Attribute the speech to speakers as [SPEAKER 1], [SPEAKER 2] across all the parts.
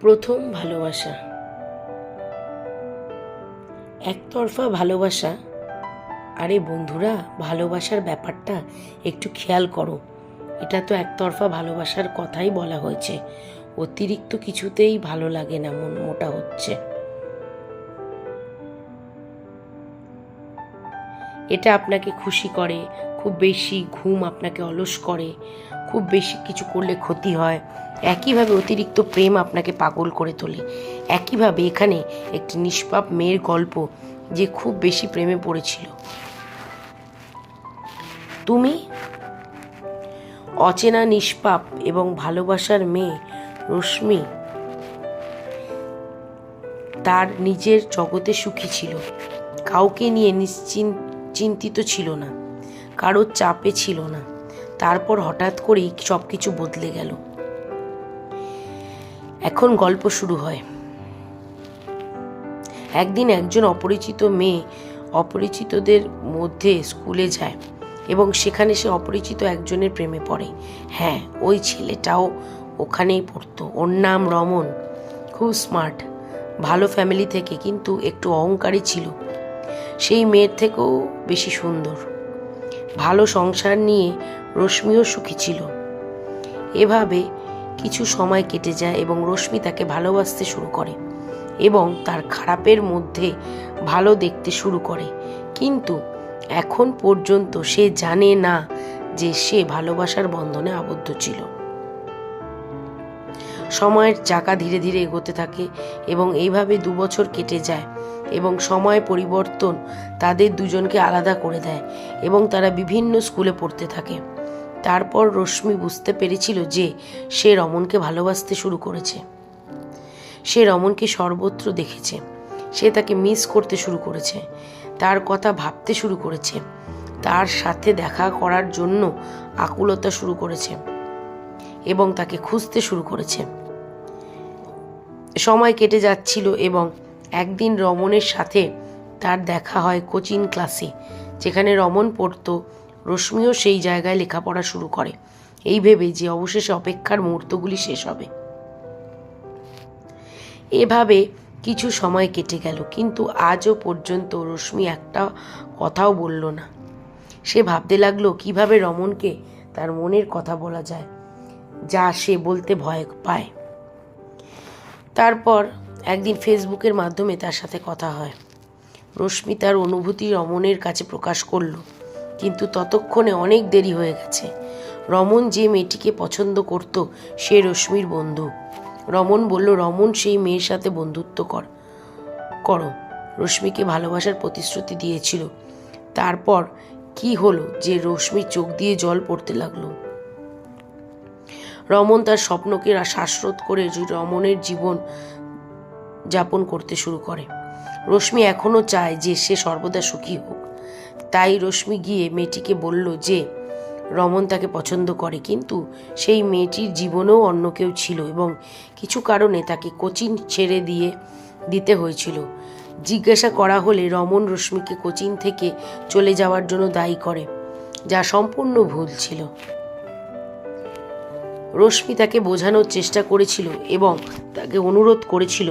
[SPEAKER 1] প্রথম ভালোবাসা। একতরফা ভালোবাসা। আরে বন্ধুরা, ভালোবাসার ব্যাপারটা একটু খেয়াল করো। এটা তো একতরফা ভালোবাসার কথাই বলা হয়েছে। অতিরিক্ত কিছুতেই ভালো লাগে না, মন মোটা হচ্ছে। এটা আপনাকে খুশি করে, খুব বেশি ঘুম আপনাকে অলস করে, খুব বেশি কিছু করলে ক্ষতি হয়। একইভাবে অতিরিক্ত প্রেম আপনাকে পাগল করে তোলে। একইভাবে এখানে একটি নিষ্পাপ মেয়ের গল্প, যে খুব বেশি প্রেমে পড়েছিল। তুমি অচেনা, নিষ্পাপ এবং ভালোবাসার মেয়ে রশ্মি তার নিজের জগতে সুখী ছিল। কাউকে নিয়ে চিন্তিত ছিল না, কারোর চাপে ছিল না। তারপর হঠাৎ করেই সব কিছু বদলে গেল। এখন গল্প শুরু হয়। একদিন একজন অপরিচিত মেয়ে অপরিচিতদের মধ্যে স্কুলে যায় এবং সেখানে সে অপরিচিত একজনের প্রেমে পড়ে। হ্যাঁ, ওই ছেলেটাও ওখানেই পড়তো। ওর নাম রমন। খুব স্মার্ট, ভালো ফ্যামিলি থেকে, কিন্তু একটু অহংকারী ছিল। সেই মেয়ের থেকেও বেশি সুন্দর। ভালো সংসার নিয়ে রশ্মিও সুখী ছিল। এভাবে কিছু সময় কেটে যায় এবং রশ্মি তাকে ভালোবাসতে শুরু করে এবং তার খারাপের মধ্যে ভালো দেখতে শুরু করে। কিন্তু এখন পর্যন্ত সে জানে না যে সে ভালোবাসার বন্ধনে আবদ্ধ ছিল। সময়ের চাকা ধীরে ধীরে এগোতে থাকে এবং এইভাবে 2 বছর কেটে যায় এবং সময় পরিবর্তন তাদের দুজনকে আলাদা করে দেয় এবং তারা বিভিন্ন স্কুলে পড়তে থাকে। তারপর রশ্মি বুঝতে পেরেছিল যে সে রমনকে ভালোবাসতে শুরু করেছে। সে রমনকে সর্বত্র দেখেছে। সে তাকে মিস করতে শুরু করেছে, তার কথা ভাবতে শুরু করেছে, তার সাথে দেখা করার জন্য আকুলতা শুরু করেছে এবং তাকে খুঁজতে শুরু করেছে। সময় কেটে যাচ্ছিল এবং একদিন রমনের সাথে তার দেখা হয় কোচিং ক্লাসে, যেখানে রমন পড়তো। রশ্মিও সেই জায়গায় লেখাপড়া শুরু করে, এই ভেবে যে অবশেষে অপেক্ষার মুহূর্তগুলি শেষ হবে। এভাবে কিছু সময় কেটে গেল, কিন্তু আজও পর্যন্ত রশ্মি একটা কথাও বলল না। সে ভাবতে লাগলো কিভাবে রমনকে তার মনের কথা বলা যায়, যা সে বলতে ভয় পায়। তারপর একদিন ফেসবুকের মাধ্যমে তার সাথে কথা হয়। রশ্মি তার অনুভূতি রমনের কাছে প্রকাশ করলো, কিন্তু ততক্ষণে অনেক দেরি হয়ে গেছে। রমন যে মেয়েটিকে পছন্দ করত সে রশ্মির বন্ধু। রমন বলল, রমন সেই মেয়ের সাথে বন্ধুত্ব করো। রশ্মিকে ভালোবাসার প্রতিশ্রুতি দিয়েছিল। তারপর কি হলো যে রশ্মির চোখ দিয়ে জল পড়তে লাগলো। রমন তার স্বপ্নকে শ্বাসরোধ করে রমনের জীবন যাপন করতে শুরু করে। রশ্মি এখনো চায় যে সে সর্বদা সুখী হোক। তাই রশ্মি গিয়ে মেয়েটিকে বলল যে রমন তাকে পছন্দ করে, কিন্তু সেই মেয়েটির জীবনেও অন্য কেউ ছিল এবং কিছু কারণে তাকে কোচিং ছেড়ে দিতে হয়েছিল। জিজ্ঞাসা করা হলে রমন রশ্মিকে কোচিং থেকে চলে যাওয়ার জন্য দায়ী করে, যা সম্পূর্ণ ভুল ছিল। রশ্মি তাকে বোঝানোর চেষ্টা করেছিল এবং তাকে অনুরোধ করেছিল,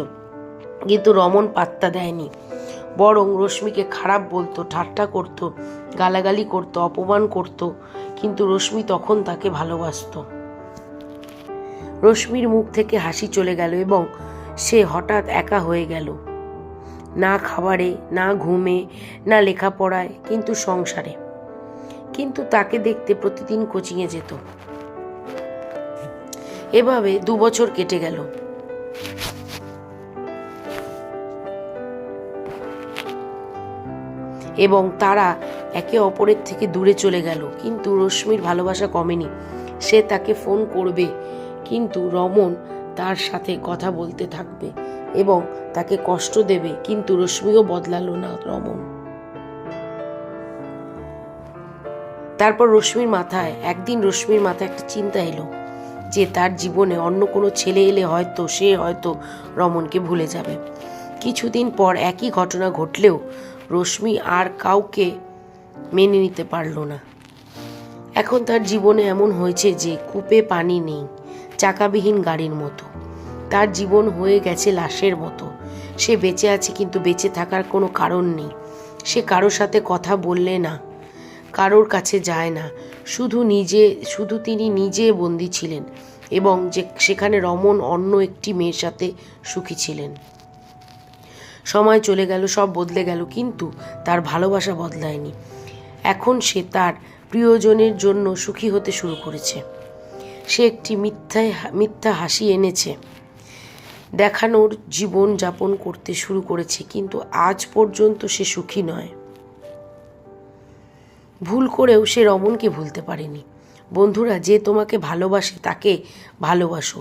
[SPEAKER 1] কিন্তু রমন পাত্তা দেয়নি। বরং রশ্মিকে খারাপ বলতো, ঠাট্টা করত, গালাগালি করত, অপমান করত। কিন্তু রশ্মি তখন তাকে ভালোবাসতো। রশ্মির মুখ থেকে হাসি চলে গেল এবং সে হঠাৎ একা হয়ে গেল। না খাবারে, না ঘুমে, না লেখাপড়ায়, কিন্তু সংসারে। কিন্তু তাকে দেখতে প্রতিদিন কোচিংয়ে যেত। এভাবে 2 বছর কেটে গেল এবং তারা একে অপরের থেকে দূরে চলে গেল। কিন্তু রশ্মির ভালোবাসা কমেনি। সে তাকে ফোন করবে, কিন্তু রমন তার সাথে কথা বলতে থাকবে এবং তাকে কষ্ট দেবে, কিন্তু রশ্মিও বদলালো না রমন। তারপর একদিন রশ্মির মাথায় একটা চিন্তা এলো যে তার জীবনে অন্য কোনো ছেলে এলে সে হয়তো রমনকে ভুলে যাবে। কিছুদিন পর একই ঘটনা ঘটলেও রশ্মি আর কাউকে মেনে নিতে পারল না। এখন তার জীবনে এমন হয়েছে যে কূপে পানি নেই, চাকাবিহীন গাড়ির মতো। তার জীবন হয়ে গেছে লাশের মতো। সে বেঁচে আছে, কিন্তু বেঁচে থাকার কোনো কারণ নেই। সে কারোর সাথে কথা বললে না, কারোর কাছে যায় না, শুধু তিনি নিজে বন্দী ছিলেন, এবং সেখানে রমন অন্য একটি মেয়ের সাথে সুখী ছিলেন। সময় চলে গেল, সব বদলে গেল, কিন্তু তার ভালোবাসা বদলায়নি। এখন সে তার প্রিয়জনের জন্য সুখী হতে শুরু করেছে। সে একটি মিথ্যা হাসি এনেছে, দেখানোর জীবন যাপন করতে শুরু করেছে, কিন্তু আজ পর্যন্ত সে সুখী নয়। ভুল করেও সে রমনকে ভুলতে পারেনি। বন্ধুরা, যে তোমাকে ভালোবাসে তাকে ভালোবাসো,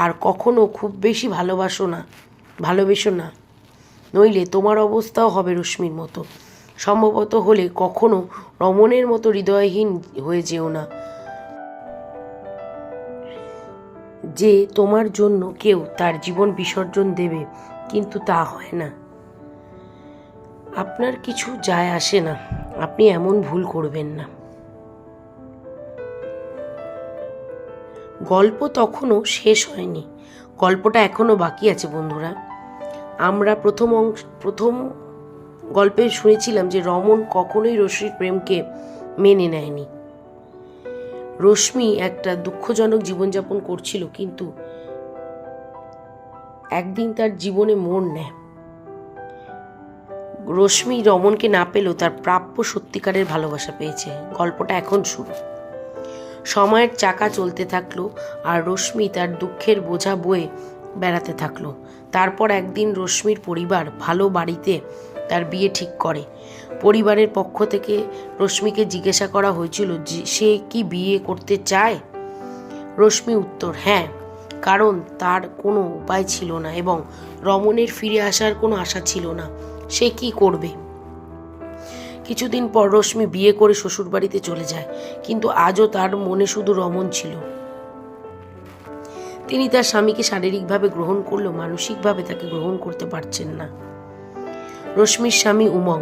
[SPEAKER 1] আর কখনো খুব বেশি ভালোবেসো না, নইলে তোমার অবস্থাও হবে রশ্মির মতো। সম্ভবত হলে কখনো রমনের মতো হৃদয়হীন হয়ে যেও না, যে তোমার জন্য কেউ তার জীবন বিসর্জন দেবে, কিন্তু তা হয় না। আপনার কিছু যায় আসে না, আপনি এমন ভুল করবেন না। গল্প তখনও শেষ হয়নি, গল্পটা এখনো বাকি আছে বন্ধুরা। আমরা প্রথম গল্পে শুনেছিলাম যে রমন কখনোই রশ্মির প্রেমকে মেনে নেয়নি। রশ্মি একটা দুঃখজনক জীবনযাপন করছিল, কিন্তু একদিন তার জীবনে মোড় নেয়। রশ্মি রমনকে না পেলেও তার প্রাপ্য সত্যিকারের ভালোবাসা পেয়েছে। গল্পটা এখন শুরু। সময়ের চাকা চলতে থাকলো, আর রশ্মি তার দুঃখের বোঝা বয়ে বেড়াতে থাকলো। তারপর একদিন রশ্মির পরিবার ভালো বাড়িতে তার বিয়ে ঠিক করে। পরিবারের পক্ষ থেকে রশ্মিকে জিজ্ঞাসা করা হয়েছিল যে সে কি বিয়ে করতে চায়। রশ্মি উত্তর হ্যাঁ, কারণ তার কোনো উপায় ছিল না এবং রমনের ফিরে আসার কোনো আশা ছিল না। সে কি করবে? কিছুদিন পর রশ্মি বিয়ে করে শ্বশুরবাড়িতে চলে যায়, কিন্তু আজও তার মনে শুধু রমন ছিল। তিনি তার স্বামীকে শারীরিকভাবে গ্রহণ করলেও মানসিকভাবে তাকে গ্রহণ করতে পারছেন না। রশ্মির স্বামী উমং,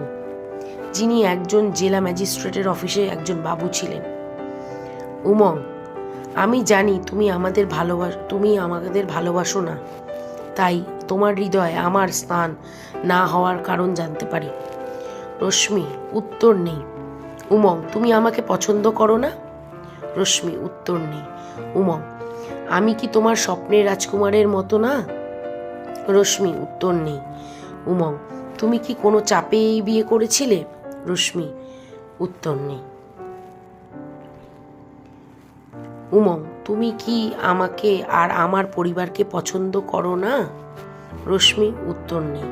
[SPEAKER 1] যিনি একজন জেলা ম্যাজিস্ট্রেটের অফিসে একজন বাবু ছিলেন। উমং, আমি জানি তুমি আমাদের ভালোবাসো না, তাই তোমার হৃদয়ে আমার স্থান না হওয়ার কারণ জানতে পারি। রশ্মি, উত্তর নেই। উমং, তুমি আমাকে পছন্দ করো না? রশ্মি, উত্তর নেই। উমং, আমি কি তোমার স্বপ্নের রাজকুমারের মতো না? রশ্মি, উত্তর নেই। উমং, তুমি কি কোনো চাপে এই বিয়ে করেছিলে? রশ্মি, উত্তর নেই। উমং, তুমি কি আমাকে আর আমার পরিবারকে পছন্দ করো না? রশ্মি, উত্তর নেই।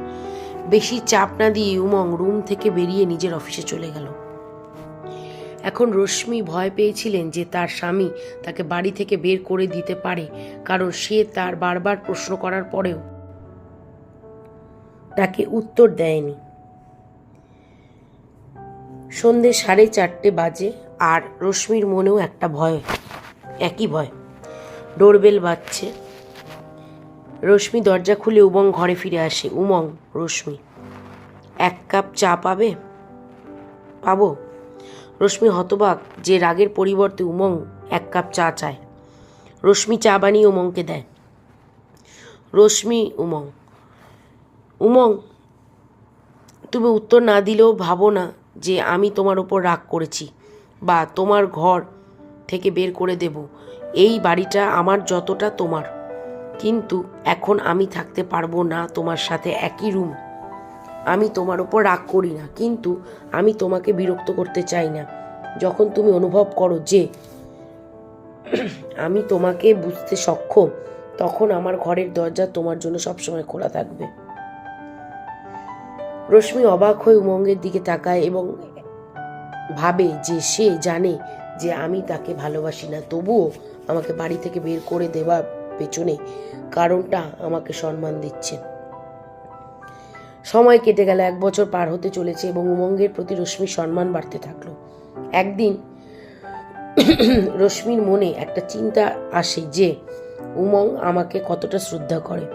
[SPEAKER 1] বেশি চাপ না দিয়ে উমং রুম থেকে বেরিয়ে নিজের অফিসে চলে গেল। এখন রশ্মি ভয় পেয়েছিলেন যে তার স্বামী তাকে বাড়ি থেকে বের করে দিতে পারে, কারণ সে তার বারবার প্রশ্ন করার পরেও তাকে উত্তর দেয়নি। সন্ধে 4:30 বাজে, আর রশ্মির মনেও একই ভয়। ডোরবেল বাজছে। রশ্মি দরজা খুলে উমং ঘরে ফিরে আসে। উমং, রশ্মি, 1 কাপ চা পাবো? রশ্মি হতবাক যে রাগের পরিবর্তে উমং 1 কাপ চা চায়। রশ্মি চা বানিয়ে উমংকে দেয়। রশ্মি, উমং, তুমি উত্তর না দিলেও ভাবো না যে আমি তোমার ওপর রাগ করেছি বা তোমার ঘর থেকে বের করে দেব। এই বাড়িটা আমার যতটা তোমার, কিন্তু এখন আমি থাকতে পারবো না তোমার সাথে একই রুম। আমি তোমার ওপর রাগ করি না, কিন্তু আমি তোমাকে বিরক্ত করতে চাই না। যখন তুমি অনুভব করো যে আমি তোমাকে বুঝতে সক্ষম, তখন আমার ঘরের দরজা তোমার জন্য সবসময় খোলা থাকবে। রশ্মি অবাক হয়ে উমঙ্গের দিকে তাকায় এবং ভাবে যে সে জানে যে আমি তাকে ভালোবাসি না, তবুও আমাকে বাড়ি থেকে বের করে দেওয়ার পেছনে কারণটা আমাকে সম্মান দিচ্ছে। সময় কেটে গেল, 1 বছর পার হতে চলেছে এবং উমঙ্গের প্রতি রশ্মির সম্মান বাড়তে থাকলো। একদিন রশ্মির মনে একটা চিন্তা আসে যে উমং আমাকে কতটা শ্রদ্ধা করে।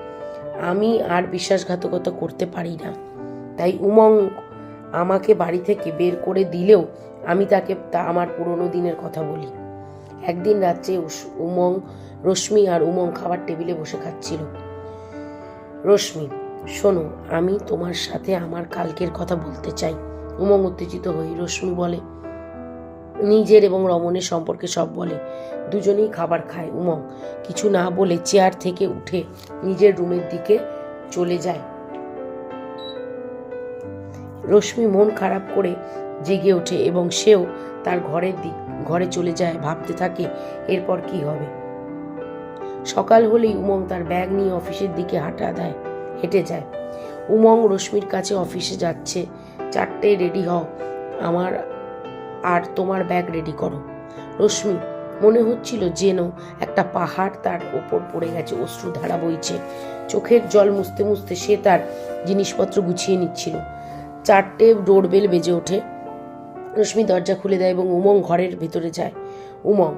[SPEAKER 1] আমি আর বিশ্বাসঘাতকতা করতে পারি না, তাই উমং আমাকে বাড়ি থেকে বের করে দিলেও আমি তাকে আমার পুরনো দিনের কথা বলি। একদিন রাত্রে রশ্মি আর উমং খাবার টেবিলে বসে খাচ্ছিল। রশ্মি, শোনো, আমি তোমার সাথে আমার কালকের কথা বলতে চাই। উমং উত্তেজিত হয়ে রশ্মি বলে, নিজের এবং রমণের সম্পর্কে সব বলে। দুজনেই খাবার খায়। উমং কিছু না বলে চেয়ার থেকে উঠে নিজের রুমের দিকে চলে যায়। রশ্মি মন খারাপ করে জেগে ওঠে এবং সেও তার ঘরে চলে যায়। ভাবতে থাকে এরপর কি হবে। সকাল হলেই উমং তার ব্যাগ নিয়ে অফিসের দিকে হেঁটে যায়। উমং রশ্মির কাছে, অফিসে যাচ্ছে, 4টায় রেডি হও, আমার আর তোমার ব্যাগ রেডি করো। রশ্মি মনে হচ্ছিল যেন একটা পাহাড় তার ওপর পড়ে গেছে। অশ্রুধারা বইছে। চোখের জল মুছতে মুছতে সে তার জিনিসপত্র গুছিয়ে নিচ্ছিল। 4টে ডোরবেল বেজে ওঠে। রশ্মি দরজা খুলে দেয় এবং উমং ঘরের ভেতরে যায়। উমং,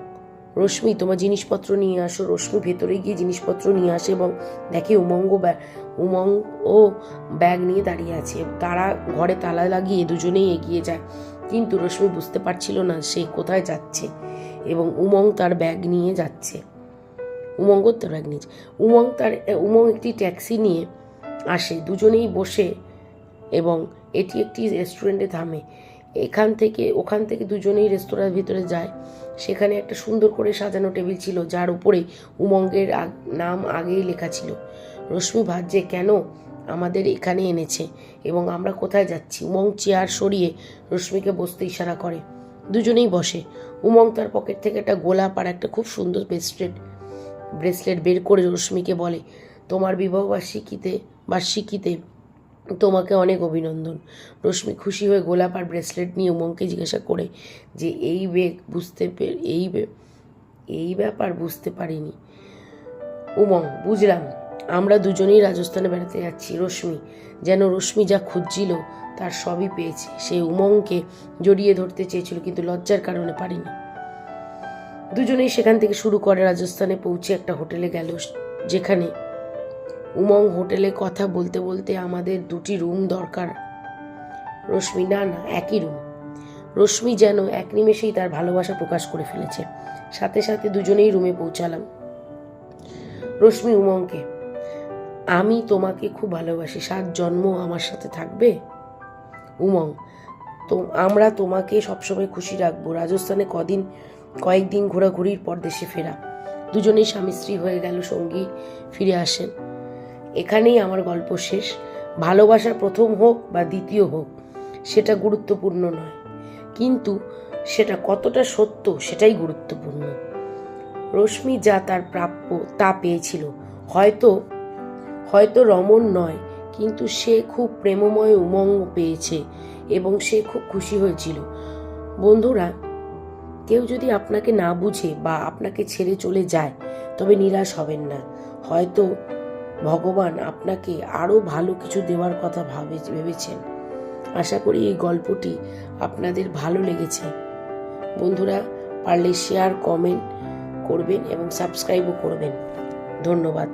[SPEAKER 1] রশ্মি তোমার জিনিসপত্র নিয়ে আসো। রশ্মি ভেতরে গিয়ে জিনিসপত্র নিয়ে আসে এবং দেখে উমং ও ব্যাগ নিয়ে দাঁড়িয়ে আছে। তারা ঘরে তালা লাগিয়ে দুজনেই এগিয়ে যায়, কিন্তু রশ্মি বুঝতে পারছিল না সে কোথায় যাচ্ছে এবং উমং তার ব্যাগ নিয়ে যাচ্ছে। উমং একটি ট্যাক্সি নিয়ে আসে। দুজনেই বসে এবং এটি একটি রেস্টুরেন্টে থামে। ওখান থেকে দুজনেই রেস্তোরাঁর ভিতরে যায়। সেখানে একটা সুন্দর করে সাজানো টেবিল ছিল, যার উপরে উমঙ্গের নাম আগেই লেখা ছিল। রশ্মি ভাবছে কেন আমাদের এখানে এনেছে এবং আমরা কোথায় যাচ্ছি। উমং চেয়ার সরিয়ে রশ্মিকে বসতে ইশারা করে। দুজনেই বসে। উমং তার পকেট থেকে একটা গোলাপ আর একটা খুব সুন্দর ব্রেসলেট বের করে রশ্মিকে বলে, তোমার বিবাহ বার্ষিকীতে তোমাকে অনেক অভিনন্দন। রশ্মি খুশি হয়ে গোলাপ আর ব্রেসলেট নিয়ে উমংকে জিজ্ঞাসা করে যে এই ব্যাপার বুঝতে পারিনি। উমং, বুঝলাম, আমরা দুজনেই রাজস্থানে বেড়াতে যাচ্ছি। রশ্মি যা খুঁজছিল তার সবই পেয়েছে। সে উমংকে জড়িয়ে ধরতে চেয়েছিল, কিন্তু লজ্জার কারণে পারেনি। দুজনেই সেখান থেকে শুরু করে। রাজস্থানে পৌঁছে একটা হোটেলে গেল, যেখানে উমং হোটেলে কথা বলতে বলতে, আমাদের 2টি রুম দরকার। রশ্মি, না, একই রুম। রশ্মি যেন এক নিমেষেই তার ভালোবাসা প্রকাশ করে ফেলেছে। সাথে সাথে দুজনেই রুমে পৌঁছালাম। রশ্মি উমংকে, আমি তোমাকে খুব ভালোবাসি, 7 জন্ম আমার সাথে থাকবে। উমং, আমরা তোমাকে সবসময় খুশি রাখবো। রাজস্থানে কয়েকদিন ঘোরাঘুরির পর দেশে ফেরা। দুজনেই স্বামী স্ত্রী হয়ে গেল, সঙ্গী ফিরে আসেন। এখানেই আমার গল্প শেষ। ভালোবাসা প্রথম হোক বা দ্বিতীয় হোক, সেটা গুরুত্বপূর্ণ নয়, কিন্তু সেটা কতটা সত্য সেটাই গুরুত্বপূর্ণ। রশ্মি যা তার প্রাপ্য তা পেয়েছিল। হয়তো রমণ নয়, কিন্তু সে খুব প্রেমময় উমঙ্গ পেয়েছে এবং সে খুব খুশি হয়েছিল। বন্ধুরা, কেউ যদি আপনাকে না বুঝে বা আপনাকে ছেড়ে চলে যায়, তবে নিরাশ হবেন না। হয়তো ভগবান আপনাকে আরো ভালো কিছু দেওয়ার কথা ভেবেছেন। আশা করি এই গল্পটি আপনাদের ভালো লেগেছে। বন্ধুরা, পারলে শেয়ার, কমেন্ট করবেন এবং সাবস্ক্রাইবও করবেন। ধন্যবাদ।